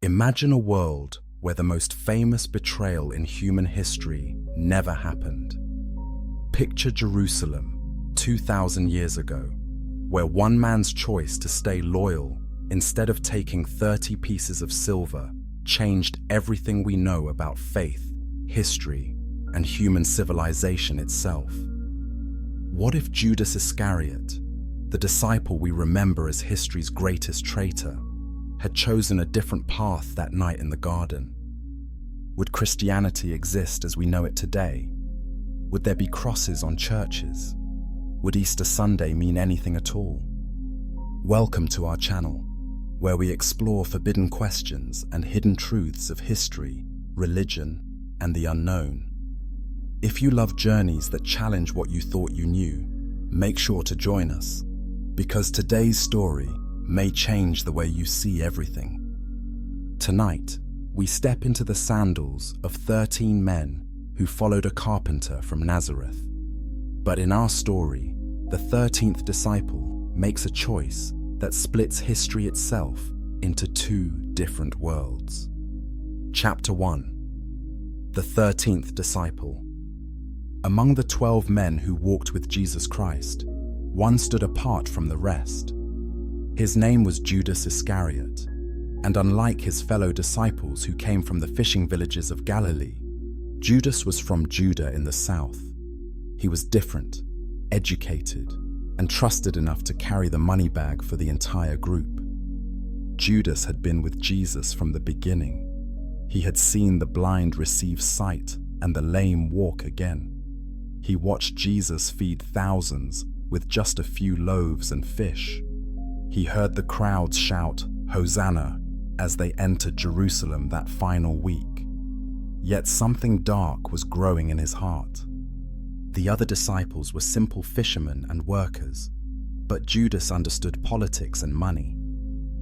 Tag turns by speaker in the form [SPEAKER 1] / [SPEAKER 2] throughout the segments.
[SPEAKER 1] Imagine a world where the most famous betrayal in human history never happened. Picture Jerusalem 2,000 years ago, where one man's choice to stay loyal instead of taking 30 pieces of silver changed everything we know about faith, history, and human civilization itself. What if Judas Iscariot, the disciple we remember as history's greatest traitor, had chosen a different path that night in the garden? Would Christianity exist as we know it today? Would there be crosses on churches? Would Easter Sunday mean anything at all? Welcome to our channel, where we explore forbidden questions and hidden truths of history, religion, and the unknown. If you love journeys that challenge what you thought you knew, make sure to join us, because today's story may change the way you see everything. Tonight, we step into the sandals of 13 men who followed a carpenter from Nazareth. But in our story, the 13th disciple makes a choice that splits history itself into two different worlds. Chapter 1. The 13th disciple. Among the 12 men who walked with Jesus Christ, one stood apart from the rest. His name was Judas Iscariot, and unlike his fellow disciples who came from the fishing villages of Galilee, Judas was from Judah in the south. He was different, educated, and trusted enough to carry the money bag for the entire group. Judas had been with Jesus from the beginning. He had seen the blind receive sight and the lame walk again. He watched Jesus feed thousands with just a few loaves and fish. He heard the crowds shout, "Hosanna," as they entered Jerusalem that final week. Yet something dark was growing in his heart. The other disciples were simple fishermen and workers, but Judas understood politics and money.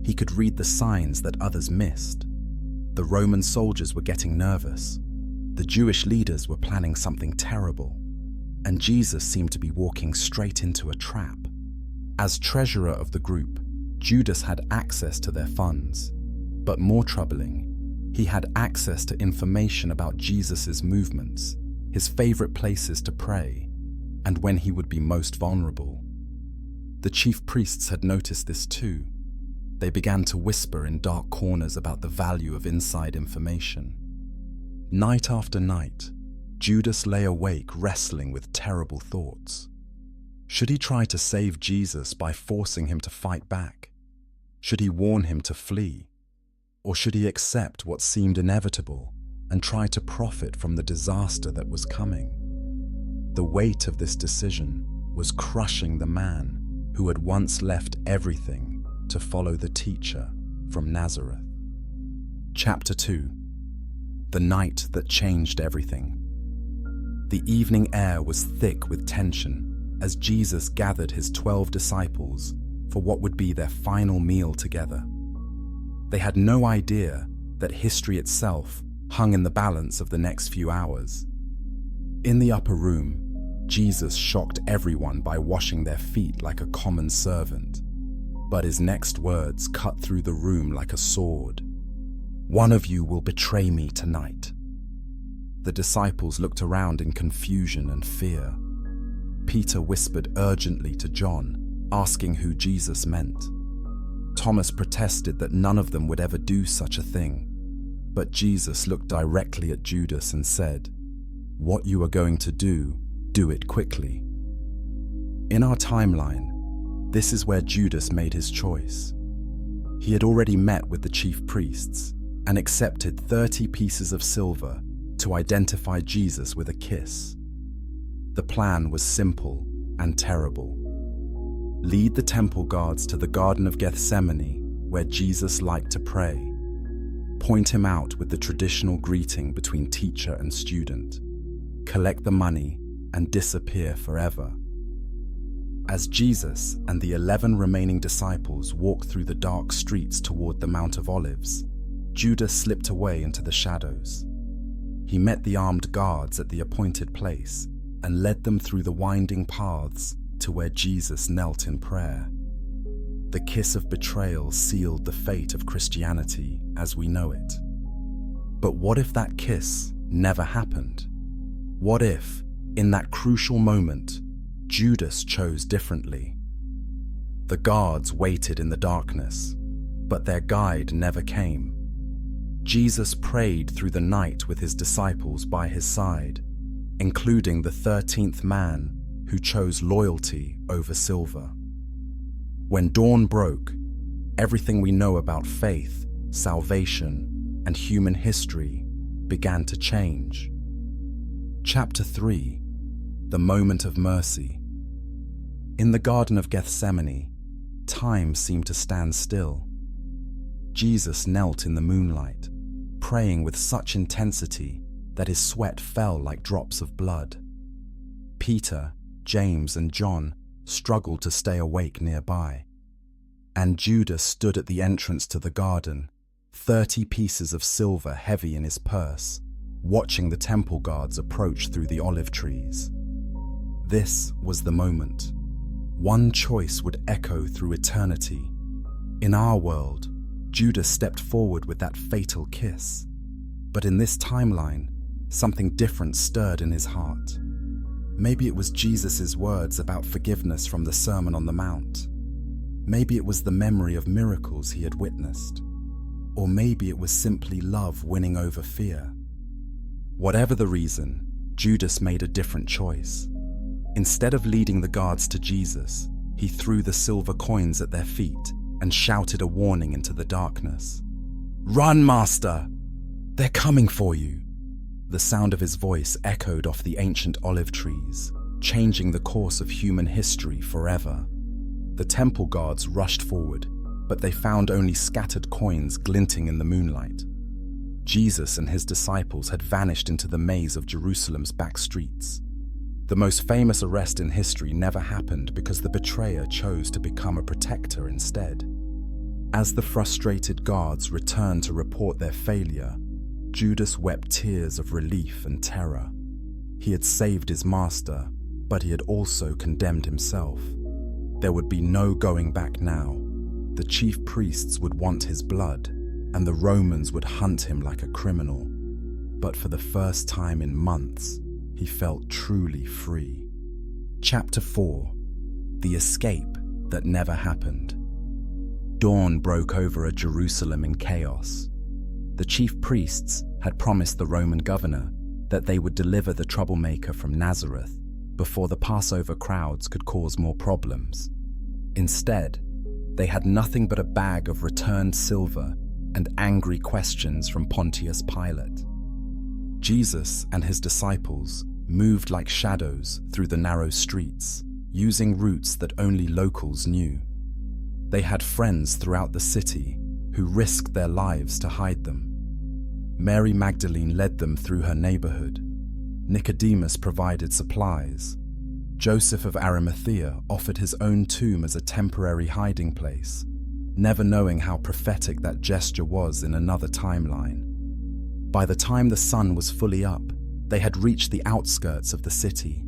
[SPEAKER 1] He could read the signs that others missed. The Roman soldiers were getting nervous. The Jewish leaders were planning something terrible, and Jesus seemed to be walking straight into a trap. As treasurer of the group, Judas had access to their funds, but more troubling, he had access to information about Jesus's movements, his favorite places to pray, and when he would be most vulnerable. The chief priests had noticed this too. They began to whisper in dark corners about the value of inside information. Night after night, Judas lay awake wrestling with terrible thoughts. Should he try to save Jesus by forcing him to fight back? Should he warn him to flee? Or should he accept what seemed inevitable and try to profit from the disaster that was coming? The weight of this decision was crushing the man who had once left everything to follow the teacher from Nazareth. Chapter 2. The night that changed everything. The evening air was thick with tension as Jesus gathered his 12 disciples for what would be their final meal together. They had no idea that history itself hung in the balance of the next few hours. In the upper room, Jesus shocked everyone by washing their feet like a common servant. But his next words cut through the room like a sword. "One of you will betray me tonight." The disciples looked around in confusion and fear. Peter whispered urgently to John, asking who Jesus meant. Thomas protested that none of them would ever do such a thing. But Jesus looked directly at Judas and said, "What you are going to do it quickly." In our timeline, this is where Judas made his choice. He had already met with the chief priests and accepted 30 pieces of silver to identify Jesus with a kiss. The plan was simple and terrible. Lead the temple guards to the Garden of Gethsemane, where Jesus liked to pray. Point him out with the traditional greeting between teacher and student. Collect the money and disappear forever. As Jesus and the 11 remaining disciples walked through the dark streets toward the Mount of Olives, Judas slipped away into the shadows. He met the armed guards at the appointed place and led them through the winding paths to where Jesus knelt in prayer. the kiss of betrayal sealed the fate of Christianity as we know it. But what if that kiss never happened? What if, in that crucial moment, Judas chose differently? The guards waited in the darkness, but their guide never came. Jesus prayed through the night with his disciples by his side, including the 13th man who chose loyalty over silver. When dawn broke, everything we know about faith, salvation, and human history began to change. Chapter 3: The Moment of Mercy. In the Garden of Gethsemane, time seemed to stand still. Jesus knelt in the moonlight, praying with such intensity that his sweat fell like drops of blood. Peter, James, and John struggled to stay awake nearby. And Judas stood at the entrance to the garden, 30 pieces of silver heavy in his purse, watching the temple guards approach through the olive trees. This was the moment. One choice would echo through eternity. In our world, Judas stepped forward with that fatal kiss. But in this timeline, something different stirred in his heart. Maybe it was Jesus' words about forgiveness from the Sermon on the Mount. Maybe it was the memory of miracles he had witnessed. Or maybe it was simply love winning over fear. Whatever the reason, Judas made a different choice. Instead of leading the guards to Jesus, he threw the silver coins at their feet and shouted a warning into the darkness. "Run, Master! They're coming for you!" The sound of his voice echoed off the ancient olive trees, changing the course of human history forever. The temple guards rushed forward, but they found only scattered coins glinting in the moonlight. Jesus and his disciples had vanished into the maze of Jerusalem's back streets. The most famous arrest in history never happened because the betrayer chose to become a protector instead. As the frustrated guards returned to report their failure, Judas wept tears of relief and terror. He had saved his master, but he had also condemned himself. There would be no going back now. The chief priests would want his blood, and the Romans would hunt him like a criminal. But for the first time in months, he felt truly free. Chapter 4: The Escape That Never Happened. Dawn broke over a Jerusalem in chaos. The chief priests had promised the Roman governor that they would deliver the troublemaker from Nazareth before the Passover crowds could cause more problems. Instead, they had nothing but a bag of returned silver and angry questions from Pontius Pilate. Jesus and his disciples moved like shadows through the narrow streets, using routes that only locals knew. They had friends throughout the city who risked their lives to hide them. Mary Magdalene led them through her neighborhood. Nicodemus provided supplies. Joseph of Arimathea offered his own tomb as a temporary hiding place, never knowing how prophetic that gesture was in another timeline. By the time the sun was fully up, they had reached the outskirts of the city.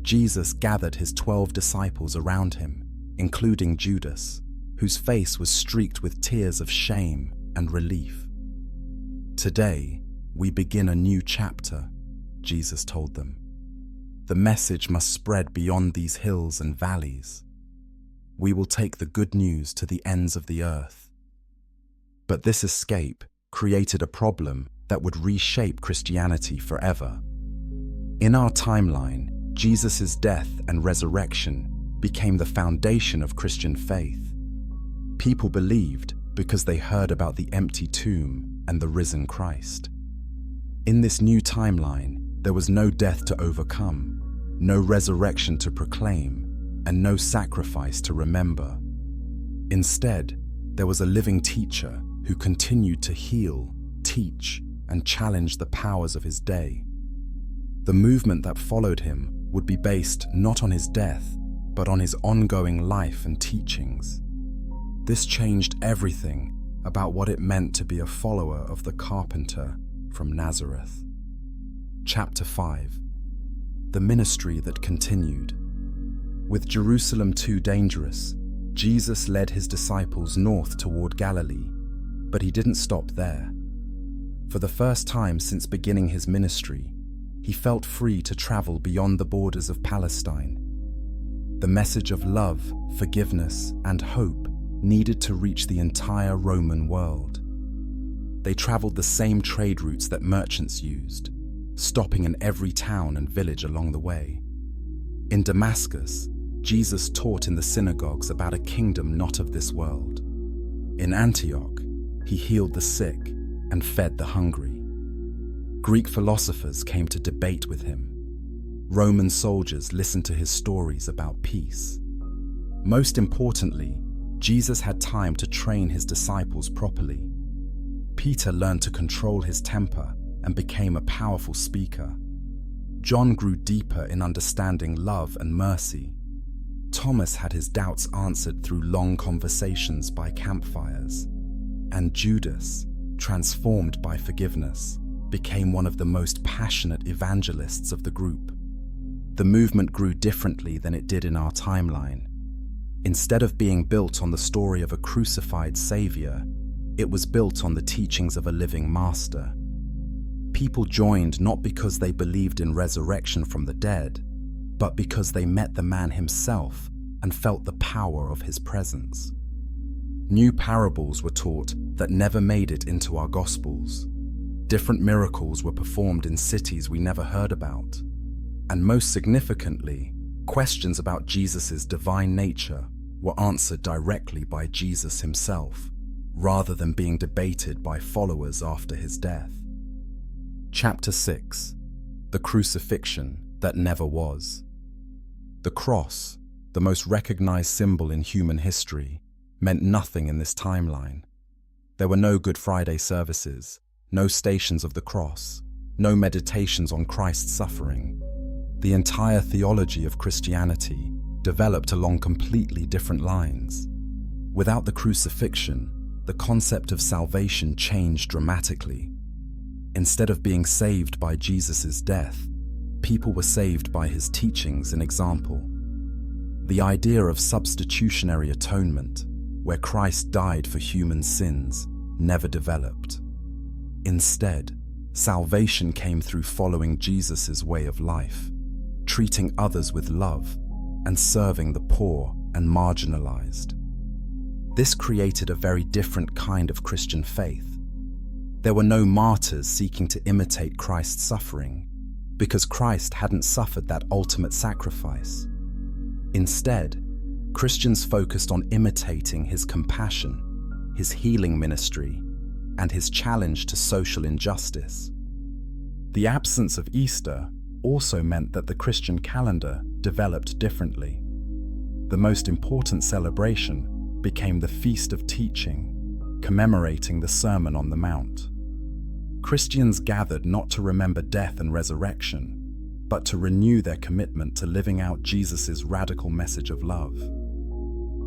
[SPEAKER 1] Jesus gathered his 12 disciples around him, including Judas, whose face was streaked with tears of shame and relief. "Today, we begin a new chapter," Jesus told them. "The message must spread beyond these hills and valleys. We will take the good news to the ends of the earth." But this escape created a problem that would reshape Christianity forever. In our timeline, Jesus' death and resurrection became the foundation of Christian faith. People believed because they heard about the empty tomb and the risen Christ. In this new timeline, there was no death to overcome, no resurrection to proclaim, and no sacrifice to remember. Instead, there was a living teacher who continued to heal, teach, and challenge the powers of his day. The movement that followed him would be based not on his death, but on his ongoing life and teachings. This changed everything about what it meant to be a follower of the carpenter from Nazareth. Chapter 5: The Ministry That Continued. With Jerusalem too dangerous, Jesus led his disciples north toward Galilee, but he didn't stop there. For the first time since beginning his ministry, he felt free to travel beyond the borders of Palestine. The message of love, forgiveness, and hope needed to reach the entire Roman world. They traveled the same trade routes that merchants used, stopping in every town and village along the way. In Damascus, Jesus taught in the synagogues about a kingdom not of this world. In Antioch, he healed the sick and fed the hungry. Greek philosophers came to debate with him. Roman soldiers listened to his stories about peace. Most importantly, Jesus had time to train his disciples properly. Peter learned to control his temper and became a powerful speaker. John grew deeper in understanding love and mercy. Thomas had his doubts answered through long conversations by campfires. And Judas, transformed by forgiveness, became one of the most passionate evangelists of the group. The movement grew differently than it did in our timeline. Instead of being built on the story of a crucified savior, it was built on the teachings of a living master. People joined not because they believed in resurrection from the dead, but because they met the man himself and felt the power of his presence. New parables were taught that never made it into our Gospels. Different miracles were performed in cities we never heard about. And most significantly, questions about Jesus' divine nature were answered directly by Jesus himself, rather than being debated by followers after his death. Chapter 6. The Crucifixion That Never Was. The cross, the most recognized symbol in human history, meant nothing in this timeline. There were no Good Friday services, no stations of the cross, no meditations on Christ's suffering. The entire theology of Christianity developed along completely different lines. Without the crucifixion, the concept of salvation changed dramatically. Instead of being saved by Jesus' death, people were saved by his teachings and example. The idea of substitutionary atonement, where Christ died for human sins, never developed. Instead, salvation came through following Jesus' way of life, treating others with love, and serving the poor and marginalized. This created a very different kind of Christian faith. There were no martyrs seeking to imitate Christ's suffering, because Christ hadn't suffered that ultimate sacrifice. Instead, Christians focused on imitating his compassion, his healing ministry, and his challenge to social injustice. The absence of Easter also meant that the Christian calendar developed differently. The most important celebration became the Feast of Teaching, commemorating the Sermon on the Mount. Christians gathered not to remember death and resurrection, but to renew their commitment to living out Jesus' radical message of love.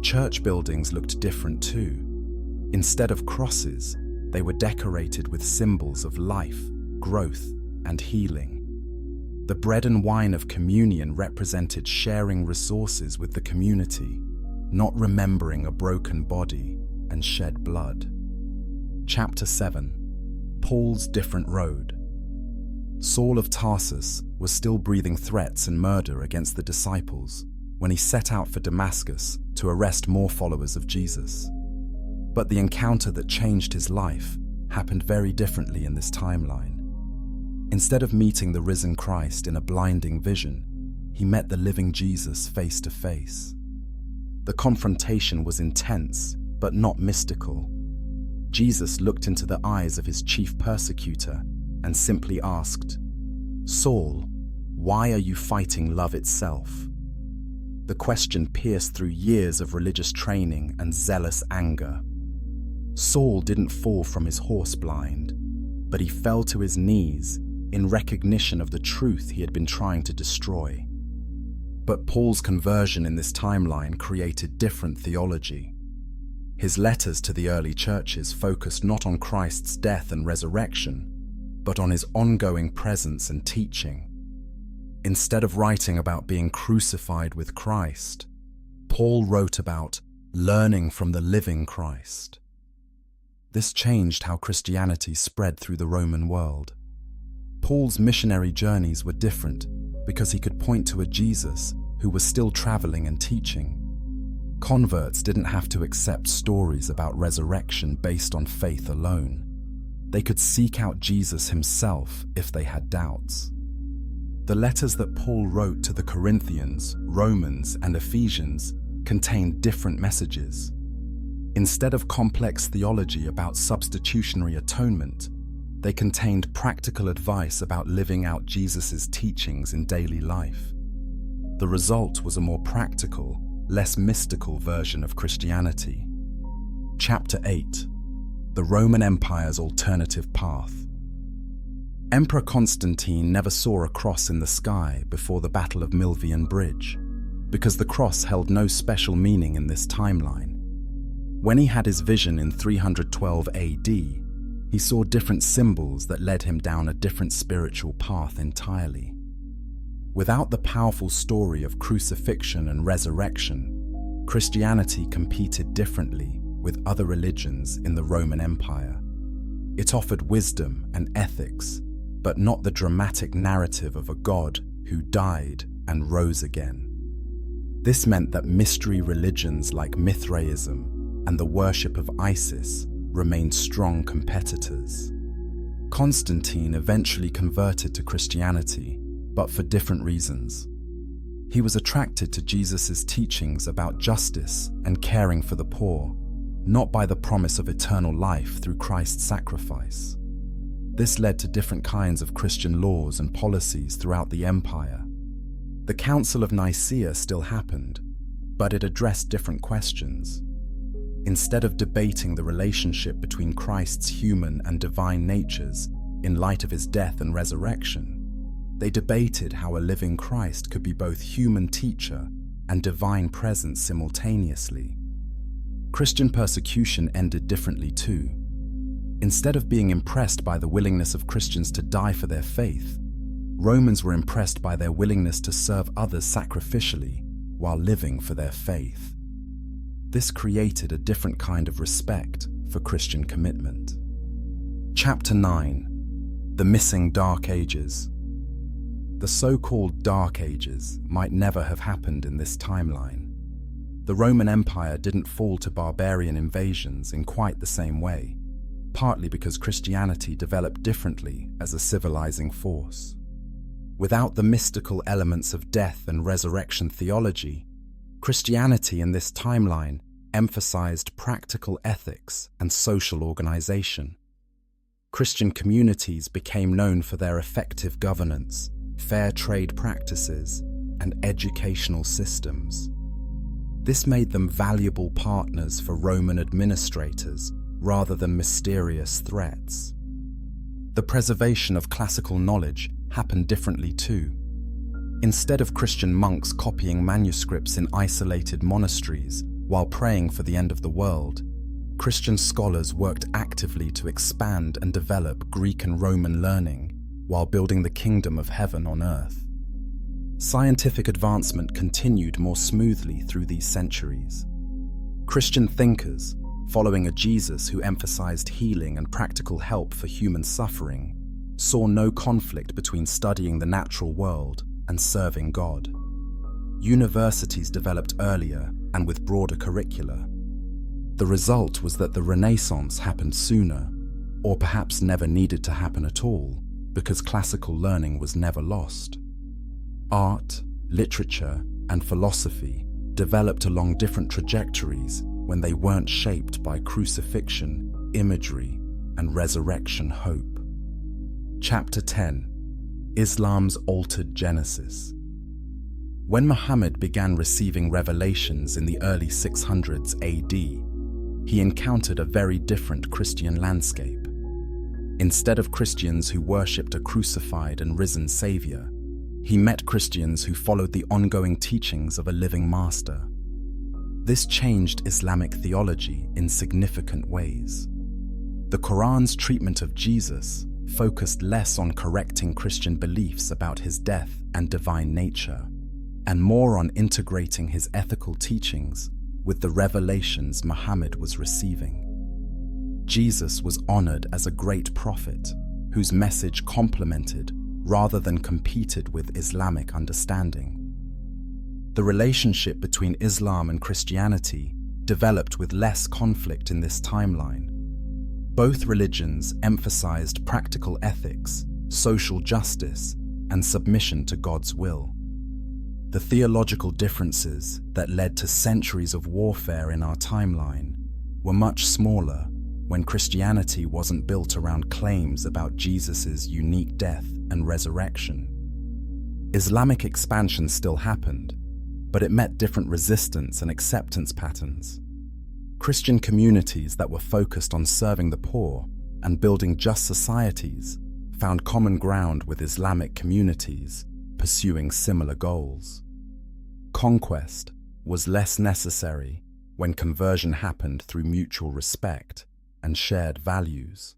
[SPEAKER 1] Church buildings looked different too. Instead of crosses, they were decorated with symbols of life, growth, and healing. The bread and wine of communion represented sharing resources with the community, not remembering a broken body and shed blood. Chapter 7. Paul's Different Road. Saul of Tarsus was still breathing threats and murder against the disciples when he set out for Damascus to arrest more followers of Jesus. But the encounter that changed his life happened very differently in this timeline. Instead of meeting the risen Christ in a blinding vision, he met the living Jesus face to face. The confrontation was intense, but not mystical. Jesus looked into the eyes of his chief persecutor and simply asked, "Saul, why are you fighting love itself?" The question pierced through years of religious training and zealous anger. Saul didn't fall from his horse blind, but he fell to his knees in recognition of the truth he had been trying to destroy. But Paul's conversion in this timeline created different theology. His letters to the early churches focused not on Christ's death and resurrection, but on his ongoing presence and teaching. Instead of writing about being crucified with Christ, Paul wrote about learning from the living Christ. This changed how Christianity spread through the Roman world. Paul's missionary journeys were different because he could point to a Jesus who was still traveling and teaching. Converts didn't have to accept stories about resurrection based on faith alone. They could seek out Jesus himself if they had doubts. The letters that Paul wrote to the Corinthians, Romans, and Ephesians contained different messages. Instead of complex theology about substitutionary atonement, they contained practical advice about living out Jesus' teachings in daily life. The result was a more practical, less mystical version of Christianity. Chapter 8: The Roman Empire's Alternative Path. Emperor Constantine never saw a cross in the sky before the Battle of Milvian Bridge, because the cross held no special meaning in this timeline. When he had his vision in 312 AD, he saw different symbols that led him down a different spiritual path entirely. Without the powerful story of crucifixion and resurrection, Christianity competed differently with other religions in the Roman Empire. It offered wisdom and ethics, but not the dramatic narrative of a God who died and rose again. This meant that mystery religions like Mithraism and the worship of Isis remained strong competitors. Constantine eventually converted to Christianity, but for different reasons. He was attracted to Jesus' teachings about justice and caring for the poor, not by the promise of eternal life through Christ's sacrifice. This led to different kinds of Christian laws and policies throughout the empire. The Council of Nicaea still happened, but it addressed different questions. Instead of debating the relationship between Christ's human and divine natures in light of his death and resurrection, they debated how a living Christ could be both human teacher and divine presence simultaneously. Christian persecution ended differently too. Instead of being impressed by the willingness of Christians to die for their faith, Romans were impressed by their willingness to serve others sacrificially while living for their faith. This created a different kind of respect for Christian commitment. Chapter 9: The Missing Dark Ages. The so-called Dark Ages might never have happened in this timeline. The Roman Empire didn't fall to barbarian invasions in quite the same way, partly because Christianity developed differently as a civilizing force. Without the mystical elements of death and resurrection theology, Christianity in this timeline emphasized practical ethics and social organization. Christian communities became known for their effective governance, fair trade practices, and educational systems. This made them valuable partners for Roman administrators rather than mysterious threats. The preservation of classical knowledge happened differently too. Instead of Christian monks copying manuscripts in isolated monasteries while praying for the end of the world, Christian scholars worked actively to expand and develop Greek and Roman learning while building the kingdom of heaven on earth. Scientific advancement continued more smoothly through these centuries. Christian thinkers, following a Jesus who emphasized healing and practical help for human suffering, saw no conflict between studying the natural world and serving God. Universities developed earlier and with broader curricula. The result was that the Renaissance happened sooner, or perhaps never needed to happen at all, because classical learning was never lost. Art, literature, and philosophy developed along different trajectories when they weren't shaped by crucifixion, imagery, and resurrection hope. Chapter 10: Islam's Altered Genesis. When Muhammad began receiving revelations in the early 600s AD, he encountered a very different Christian landscape. Instead of Christians who worshipped a crucified and risen Savior, he met Christians who followed the ongoing teachings of a living master. This changed Islamic theology in significant ways. The Quran's treatment of Jesus focused less on correcting Christian beliefs about his death and divine nature, and more on integrating his ethical teachings with the revelations Muhammad was receiving. Jesus was honored as a great prophet whose message complemented rather than competed with Islamic understanding. The relationship between Islam and Christianity developed with less conflict in this timeline. Both religions emphasized practical ethics, social justice, and submission to God's will. The theological differences that led to centuries of warfare in our timeline were much smaller when Christianity wasn't built around claims about Jesus' unique death and resurrection. Islamic expansion still happened, but it met different resistance and acceptance patterns. Christian communities that were focused on serving the poor and building just societies found common ground with Islamic communities pursuing similar goals. Conquest was less necessary when conversion happened through mutual respect and shared values.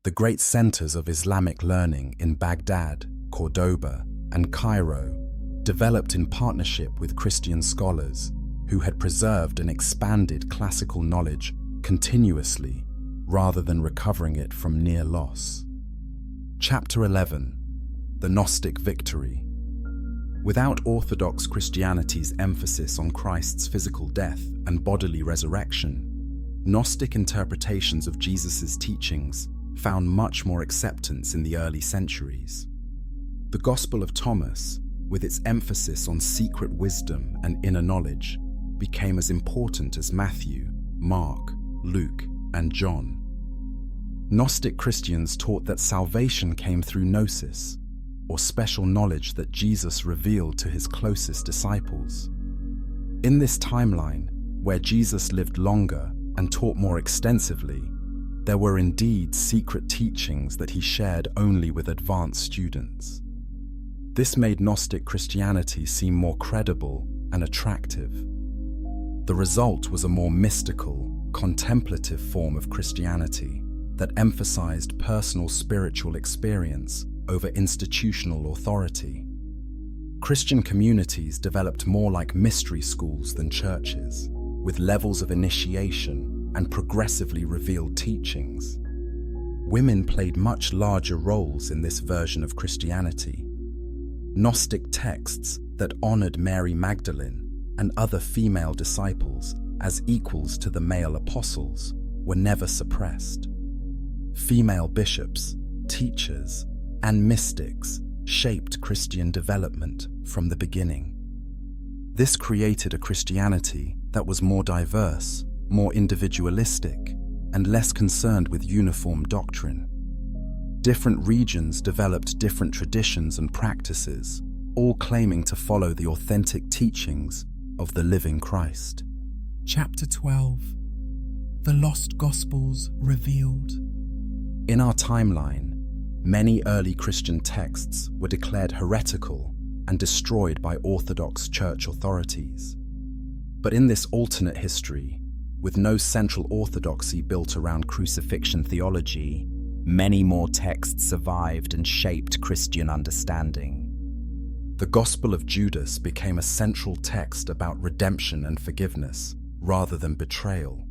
[SPEAKER 1] The great centers of Islamic learning in Baghdad, Cordoba, and Cairo developed in partnership with Christian scholars who had preserved and expanded classical knowledge continuously rather than recovering it from near loss. Chapter 11: The Gnostic Victory. Without Orthodox Christianity's emphasis on Christ's physical death and bodily resurrection, Gnostic interpretations of Jesus' teachings found much more acceptance in the early centuries. The Gospel of Thomas, with its emphasis on secret wisdom and inner knowledge, became as important as Matthew, Mark, Luke, and John. Gnostic Christians taught that salvation came through gnosis, or special knowledge that Jesus revealed to his closest disciples. In this timeline, where Jesus lived longer and taught more extensively, there were indeed secret teachings that he shared only with advanced students. This made Gnostic Christianity seem more credible and attractive. The result was a more mystical, contemplative form of Christianity that emphasized personal spiritual experience over institutional authority. Christian communities developed more like mystery schools than churches, with levels of initiation and progressively revealed teachings. Women played much larger roles in this version of Christianity. Gnostic texts that honored Mary Magdalene and other female disciples as equals to the male apostles were never suppressed. Female bishops, teachers, and mystics shaped Christian development from the beginning. This created a Christianity that was more diverse, more individualistic, and less concerned with uniform doctrine. Different regions developed different traditions and practices, all claiming to follow the authentic teachings of the living Christ.
[SPEAKER 2] Chapter 12: The Lost Gospels Revealed.
[SPEAKER 1] In our timeline, many early Christian texts were declared heretical and destroyed by Orthodox Church authorities. But in this alternate history, with no central orthodoxy built around crucifixion theology, many more texts survived and shaped Christian understanding. The Gospel of Judas became a central text about redemption and forgiveness, rather than betrayal.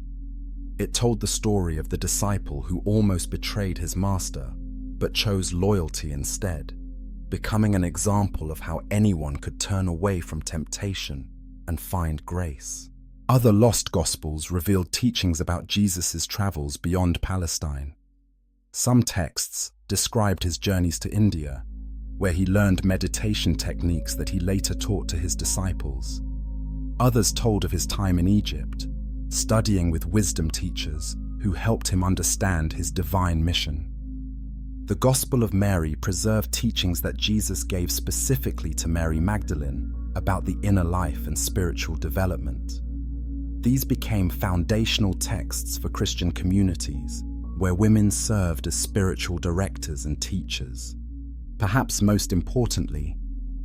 [SPEAKER 1] It told the story of the disciple who almost betrayed his master, but chose loyalty instead, becoming an example of how anyone could turn away from temptation and find grace. Other lost Gospels revealed teachings about Jesus' travels beyond Palestine. Some texts described his journeys to India, where he learned meditation techniques that he later taught to his disciples. Others told of his time in Egypt, studying with wisdom teachers who helped him understand his divine mission. The Gospel of Mary preserved teachings that Jesus gave specifically to Mary Magdalene about the inner life and spiritual development. These became foundational texts for Christian communities, where women served as spiritual directors and teachers. Perhaps most importantly,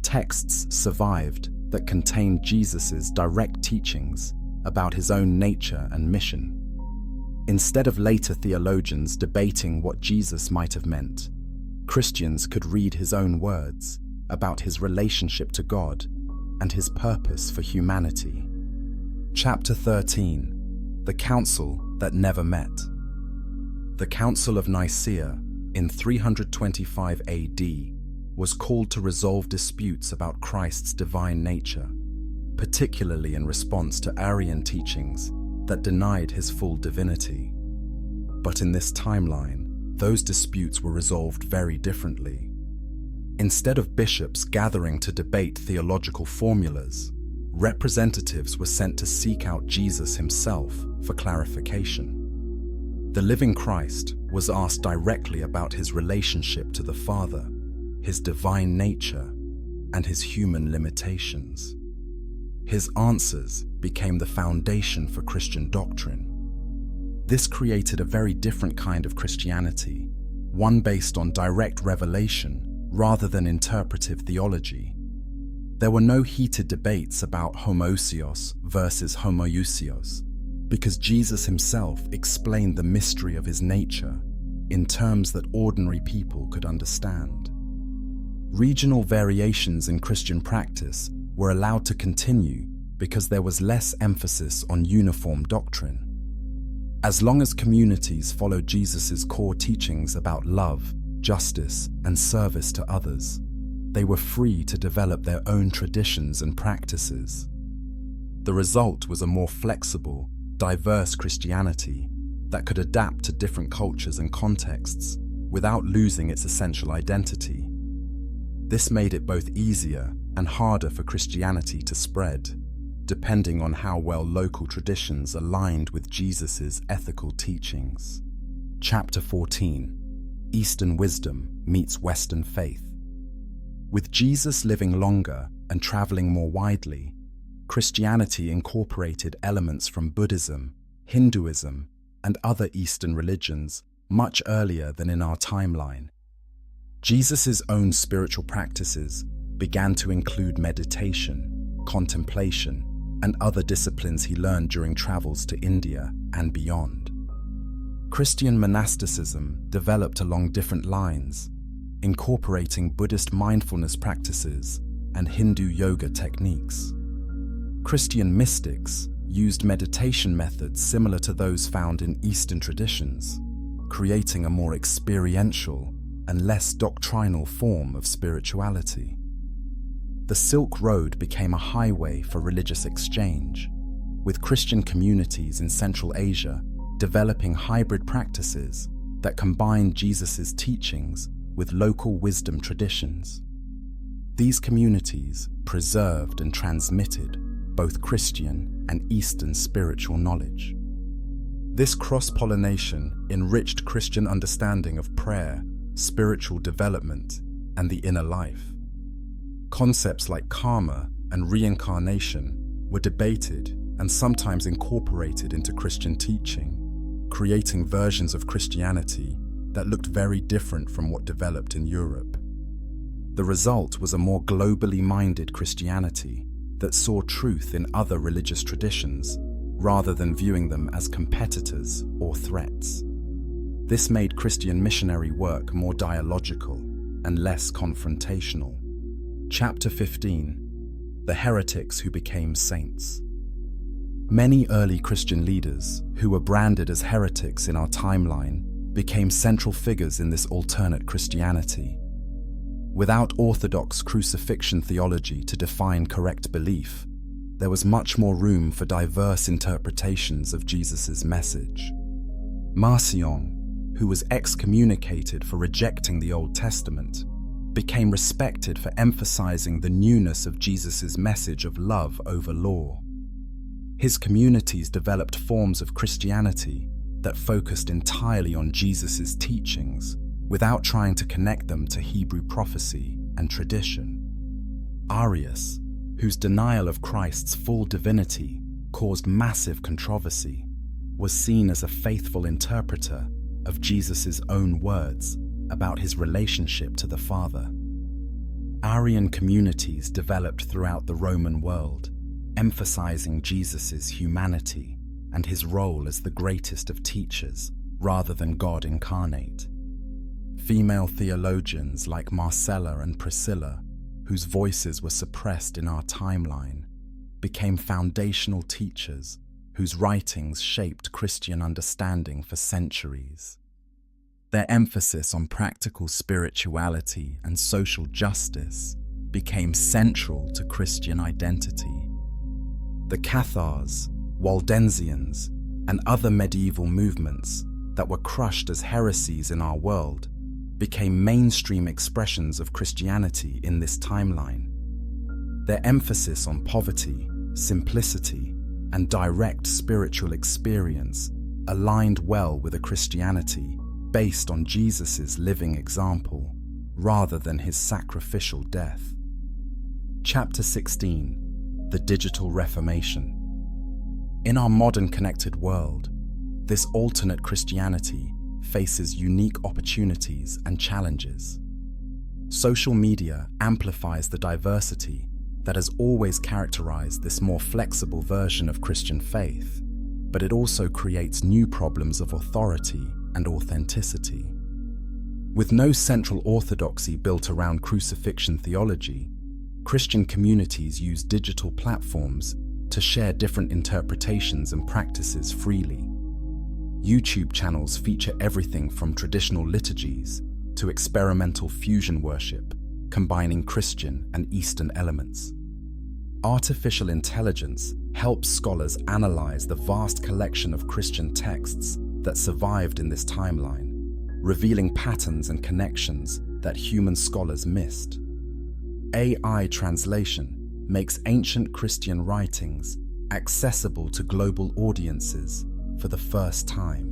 [SPEAKER 1] texts survived that contained Jesus' direct teachings about his own nature and mission. Instead of later theologians debating what Jesus might have meant, Christians could read his own words about his relationship to God and his purpose for humanity. Chapter 13. The Council That Never Met. The Council of Nicaea in 325 AD was called to resolve disputes about Christ's divine nature, particularly in response to Arian teachings that denied his full divinity. But in this timeline, those disputes were resolved very differently. Instead of bishops gathering to debate theological formulas, representatives were sent to seek out Jesus himself for clarification. The living Christ was asked directly about his relationship to the Father, his divine nature, and his human limitations. His answers became the foundation for Christian doctrine. This created a very different kind of Christianity, one based on direct revelation rather than interpretive theology. There were no heated debates about homoousios versus homoousios, because Jesus himself explained the mystery of his nature in terms that ordinary people could understand. Regional variations in Christian practice were allowed to continue because there was less emphasis on uniform doctrine. As long as communities followed Jesus' core teachings about love, justice, and service to others, they were free to develop their own traditions and practices. The result was a more flexible, diverse Christianity that could adapt to different cultures and contexts without losing its essential identity. This made it both easier and harder for Christianity to spread, depending on how well local traditions aligned with Jesus' ethical teachings. Chapter 14. Eastern Wisdom Meets Western Faith. With Jesus living longer and traveling more widely, Christianity incorporated elements from Buddhism, Hinduism, and other Eastern religions much earlier than in our timeline. Jesus' own spiritual practices began to include meditation, contemplation, and other disciplines he learned during travels to India and beyond. Christian monasticism developed along different lines, incorporating Buddhist mindfulness practices and Hindu yoga techniques. Christian mystics used meditation methods similar to those found in Eastern traditions, creating a more experiential and less doctrinal form of spirituality. The Silk Road became a highway for religious exchange, with Christian communities in Central Asia developing hybrid practices that combined Jesus' teachings with local wisdom traditions. These communities preserved and transmitted both Christian and Eastern spiritual knowledge. This cross-pollination enriched Christian understanding of prayer, spiritual development, and the inner life. Concepts like karma and reincarnation were debated and sometimes incorporated into Christian teaching, creating versions of Christianity that looked very different from what developed in Europe. The result was a more globally minded Christianity that saw truth in other religious traditions rather than viewing them as competitors or threats. This made Christian missionary work more dialogical and less confrontational. Chapter 15. The Heretics Who Became Saints. Many early Christian leaders who were branded as heretics in our timeline became central figures in this alternate Christianity. Without orthodox crucifixion theology to define correct belief, there was much more room for diverse interpretations of Jesus' message. Marcion, who was excommunicated for rejecting the Old Testament, became respected for emphasizing the newness of Jesus' message of love over law. His communities developed forms of Christianity that focused entirely on Jesus' teachings without trying to connect them to Hebrew prophecy and tradition. Arius, whose denial of Christ's full divinity caused massive controversy, was seen as a faithful interpreter of Jesus' own words about his relationship to the Father. Arian communities developed throughout the Roman world, emphasizing Jesus' humanity and his role as the greatest of teachers rather than God incarnate. Female theologians like Marcella and Priscilla, whose voices were suppressed in our timeline, became foundational teachers whose writings shaped Christian understanding for centuries. Their emphasis on practical spirituality and social justice became central to Christian identity. The Cathars, Waldensians, and other medieval movements that were crushed as heresies in our world became mainstream expressions of Christianity in this timeline. Their emphasis on poverty, simplicity, and direct spiritual experience aligned well with a Christianity based on Jesus' living example rather than his sacrificial death. Chapter 16: The Digital Reformation. In our modern connected world, this alternate Christianity faces unique opportunities and challenges. Social media amplifies the diversity that has always characterized this more flexible version of Christian faith, but it also creates new problems of authority and authenticity. With no central orthodoxy built around crucifixion theology, Christian communities use digital platforms to share different interpretations and practices freely. YouTube channels feature everything from traditional liturgies to experimental fusion worship, combining Christian and Eastern elements. Artificial intelligence helps scholars analyze the vast collection of Christian texts that survived in this timeline, revealing patterns and connections that human scholars missed. AI translation makes ancient Christian writings accessible to global audiences for the first time.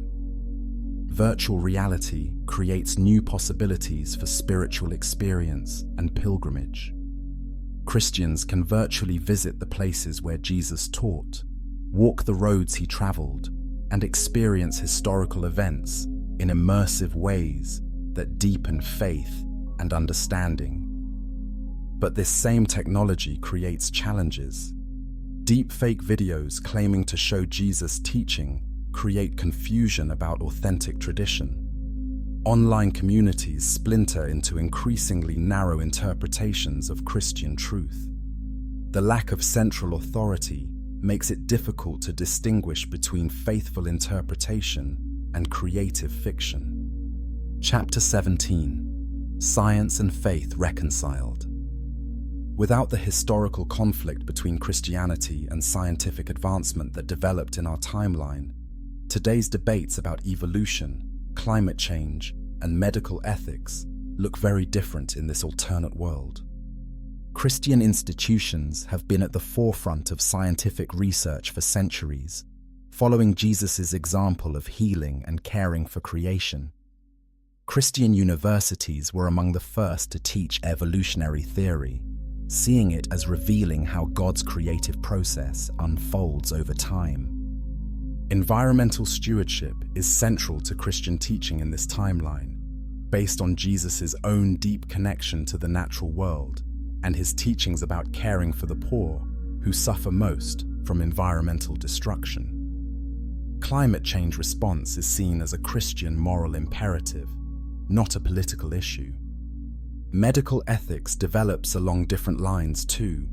[SPEAKER 1] Virtual reality creates new possibilities for spiritual experience and pilgrimage. Christians can virtually visit the places where Jesus taught, walk the roads he traveled, and experience historical events in immersive ways that deepen faith and understanding. But this same technology creates challenges. Deepfake videos claiming to show Jesus' teaching create confusion about authentic tradition. Online communities splinter into increasingly narrow interpretations of Christian truth. The lack of central authority makes it difficult to distinguish between faithful interpretation and creative fiction. Chapter 17: Science and Faith Reconciled. Without the historical conflict between Christianity and scientific advancement that developed in our timeline, today's debates about evolution, climate change, and medical ethics look very different in this alternate world. Christian institutions have been at the forefront of scientific research for centuries, following Jesus' example of healing and caring for creation. Christian universities were among the first to teach evolutionary theory, seeing it as revealing how God's creative process unfolds over time. Environmental stewardship is central to Christian teaching in this timeline, based on Jesus' own deep connection to the natural world and his teachings about caring for the poor, who suffer most from environmental destruction. Climate change response is seen as a Christian moral imperative, not a political issue. Medical ethics develops along different lines too,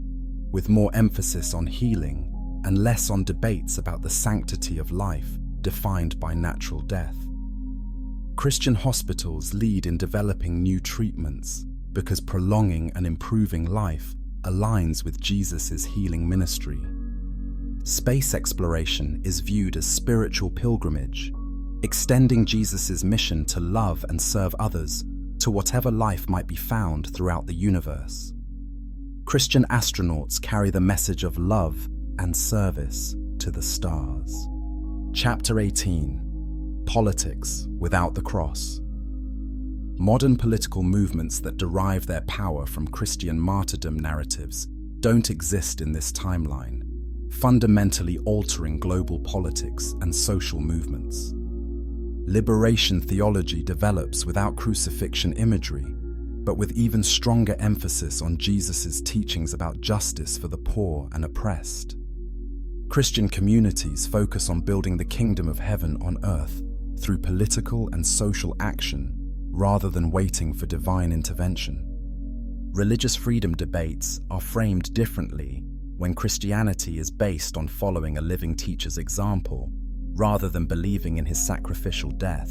[SPEAKER 1] with more emphasis on healing and less on debates about the sanctity of life defined by natural death. Christian hospitals lead in developing new treatments because prolonging and improving life aligns with Jesus' healing ministry. Space exploration is viewed as spiritual pilgrimage, extending Jesus' mission to love and serve others to whatever life might be found throughout the universe. Christian astronauts carry the message of love and service to the stars. Chapter 18: Politics Without the Cross. Modern political movements that derive their power from Christian martyrdom narratives don't exist in this timeline, fundamentally altering global politics and social movements. Liberation theology develops without crucifixion imagery, but with even stronger emphasis on Jesus' teachings about justice for the poor and oppressed. Christian communities focus on building the kingdom of heaven on earth through political and social action rather than waiting for divine intervention. Religious freedom debates are framed differently, when Christianity is based on following a living teacher's example, rather than believing in his sacrificial death.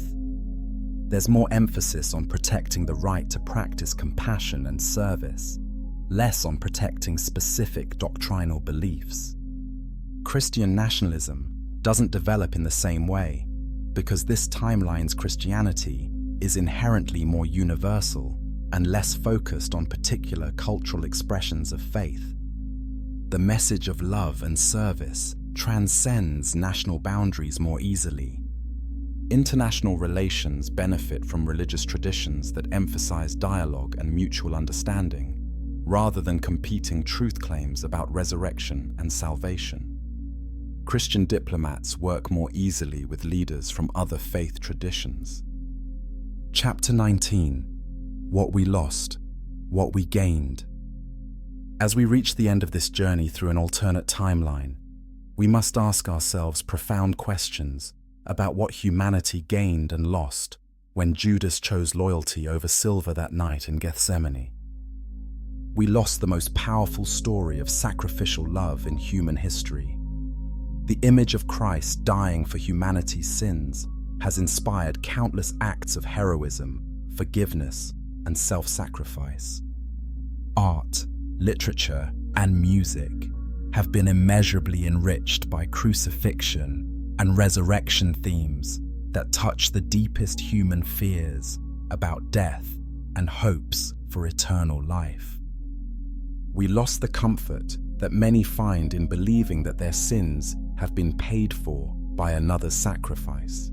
[SPEAKER 1] There's more emphasis on protecting the right to practice compassion and service, less on protecting specific doctrinal beliefs. Christian nationalism doesn't develop in the same way, because this timeline's Christianity is inherently more universal and less focused on particular cultural expressions of faith. The message of love and service transcends national boundaries more easily. International relations benefit from religious traditions that emphasize dialogue and mutual understanding, rather than competing truth claims about resurrection and salvation. Christian diplomats work more easily with leaders from other faith traditions. Chapter 19: What we lost, what we gained. As we reach the end of this journey through an alternate timeline, we must ask ourselves profound questions about what humanity gained and lost when Judas chose loyalty over silver that night in Gethsemane. We lost the most powerful story of sacrificial love in human history. The image of Christ dying for humanity's sins has inspired countless acts of heroism, forgiveness, and self-sacrifice. Art, literature, and music have been immeasurably enriched by crucifixion and resurrection themes that touch the deepest human fears about death and hopes for eternal life. We lost the comfort that many find in believing that their sins have been paid for by another's sacrifice.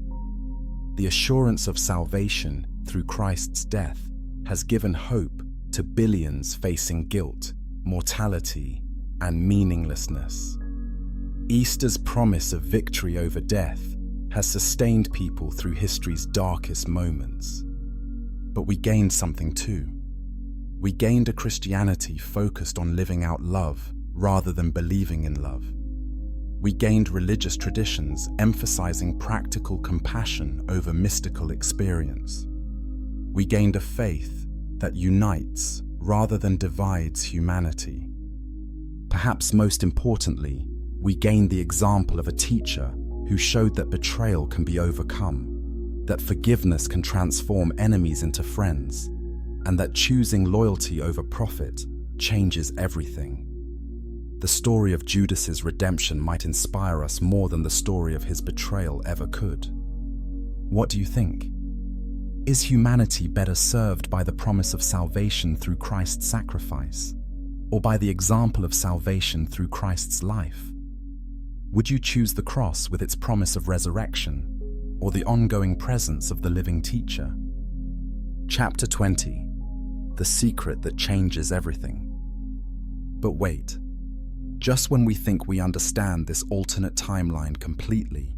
[SPEAKER 1] The assurance of salvation through Christ's death has given hope to billions facing guilt, mortality, and meaninglessness. Easter's promise of victory over death has sustained people through history's darkest moments. But we gained something too. We gained a Christianity focused on living out love rather than believing in love. We gained religious traditions emphasizing practical compassion over mystical experience. We gained a faith that unites rather than divides humanity. Perhaps most importantly, we gained the example of a teacher who showed that betrayal can be overcome, that forgiveness can transform enemies into friends, and that choosing loyalty over profit changes everything. The story of Judas's redemption might inspire us more than the story of his betrayal ever could. What do you think? Is humanity better served by the promise of salvation through Christ's sacrifice, or by the example of salvation through Christ's life? Would you choose the cross with its promise of resurrection, or the ongoing presence of the living teacher? Chapter 20: The secret that changes everything. But wait. Just when we think we understand this alternate timeline completely,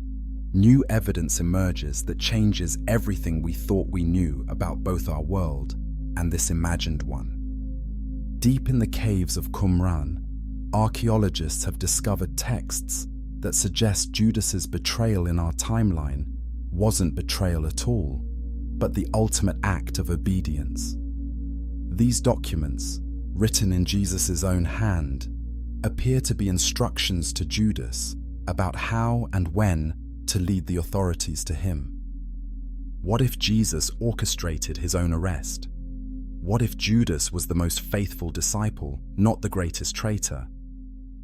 [SPEAKER 1] new evidence emerges that changes everything we thought we knew about both our world and this imagined one. Deep in the caves of Qumran, archaeologists have discovered texts that suggest Judas's betrayal in our timeline wasn't betrayal at all, but the ultimate act of obedience. These documents, written in Jesus' own hand, appear to be instructions to Judas about how and when to lead the authorities to him. What if Jesus orchestrated his own arrest? What if Judas was the most faithful disciple, not the greatest traitor?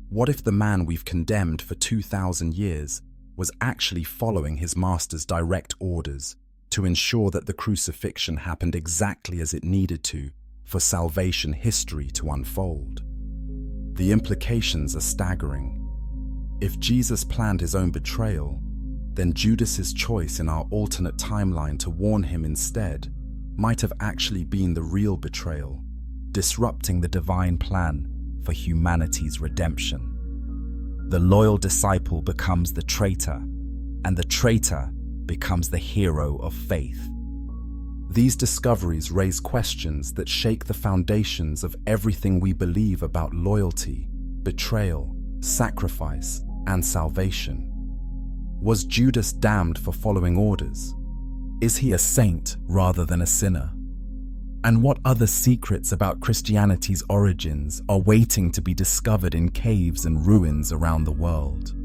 [SPEAKER 1] What if the man we've condemned for 2,000 years was actually following his master's direct orders to ensure that the crucifixion happened exactly as it needed to for salvation history to unfold? The implications are staggering. If Jesus planned his own betrayal, then Judas's choice in our alternate timeline to warn him instead might have actually been the real betrayal, disrupting the divine plan for humanity's redemption. The loyal disciple becomes the traitor, and the traitor becomes the hero of faith. These discoveries raise questions that shake the foundations of everything we believe about loyalty, betrayal, sacrifice, and salvation. Was Judas damned for following orders? Is he a saint rather than a sinner? And what other secrets about Christianity's origins are waiting to be discovered in caves and ruins around the world?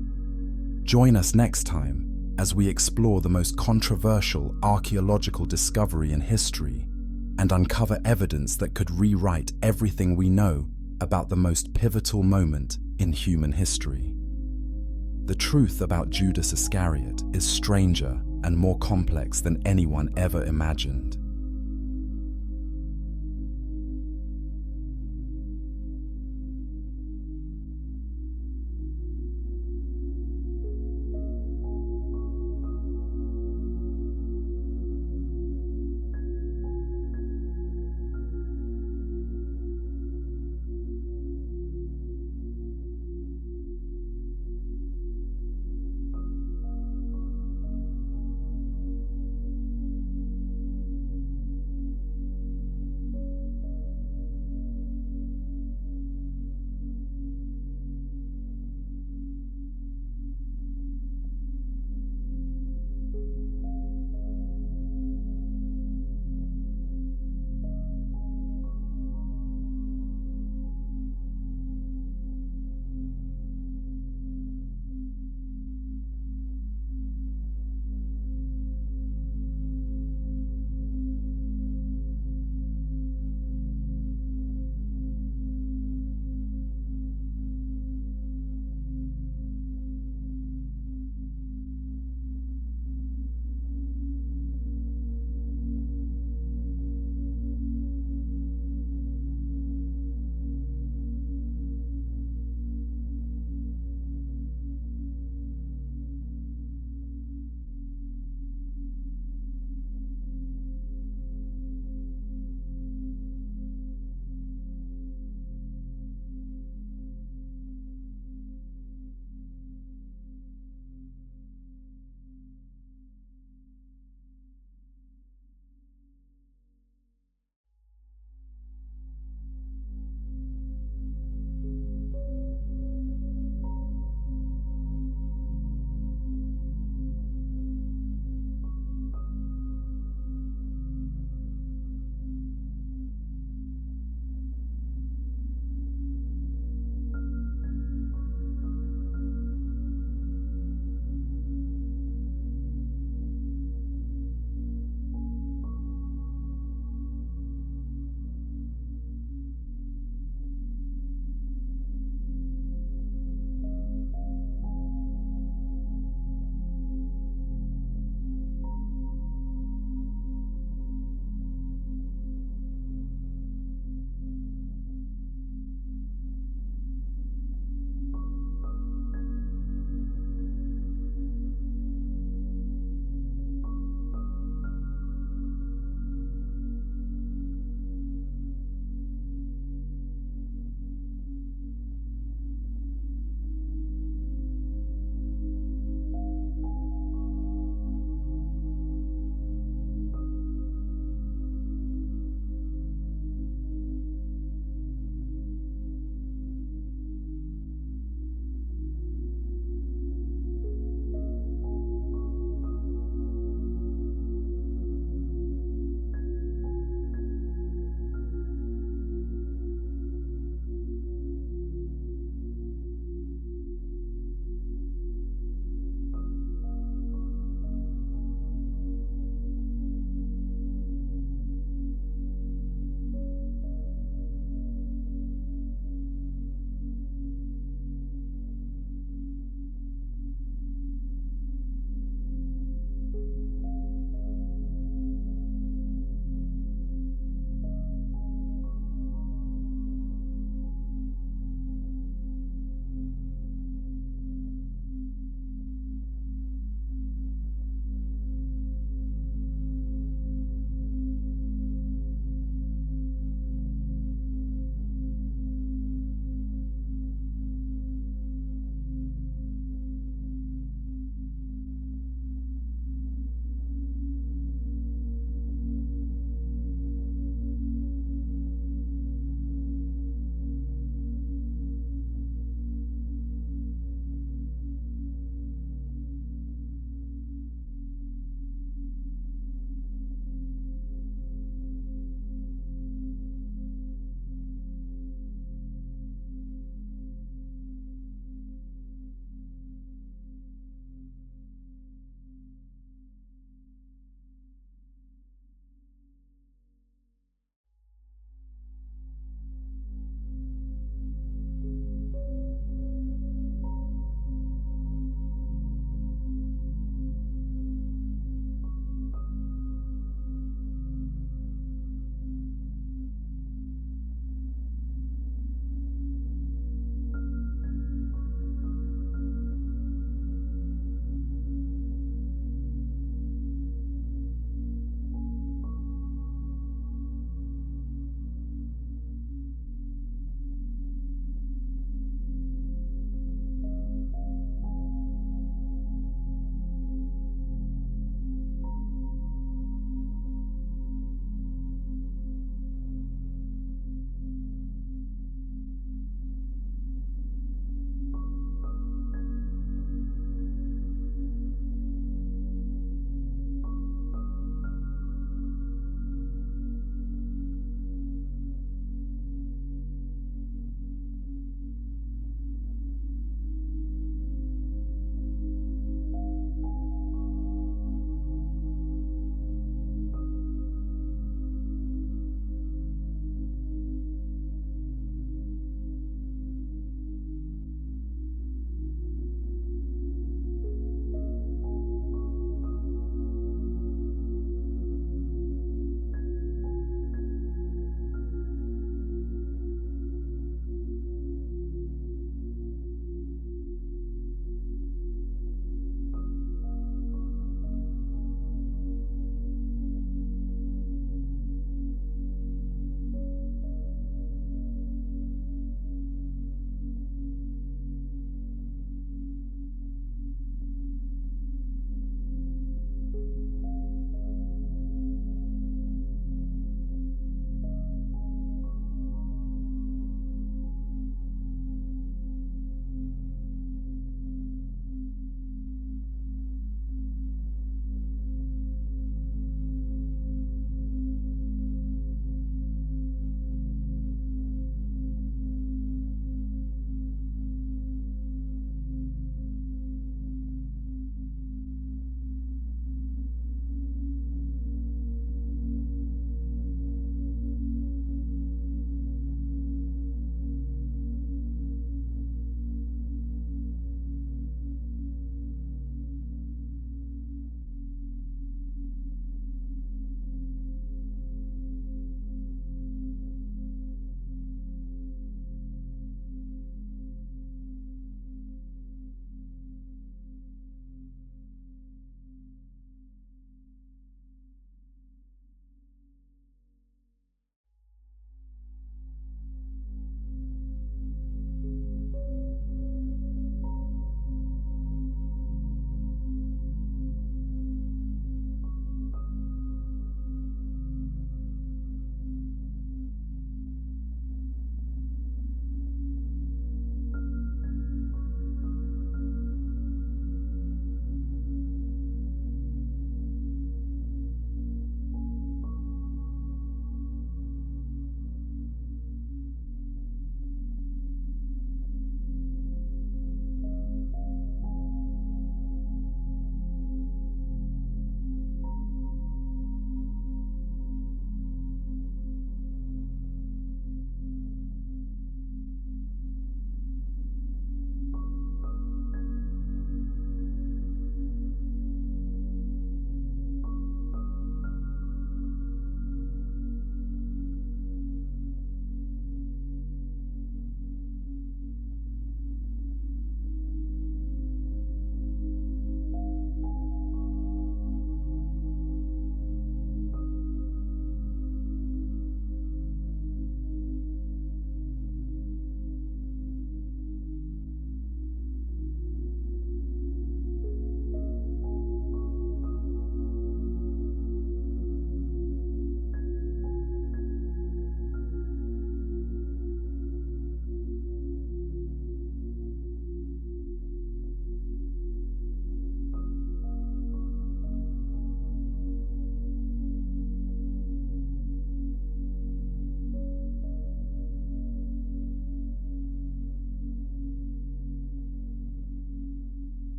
[SPEAKER 1] Join us next time as we explore the most controversial archaeological discovery in history and uncover evidence that could rewrite everything we know about the most pivotal moment in human history. The truth about Judas Iscariot is stranger and more complex than anyone ever imagined.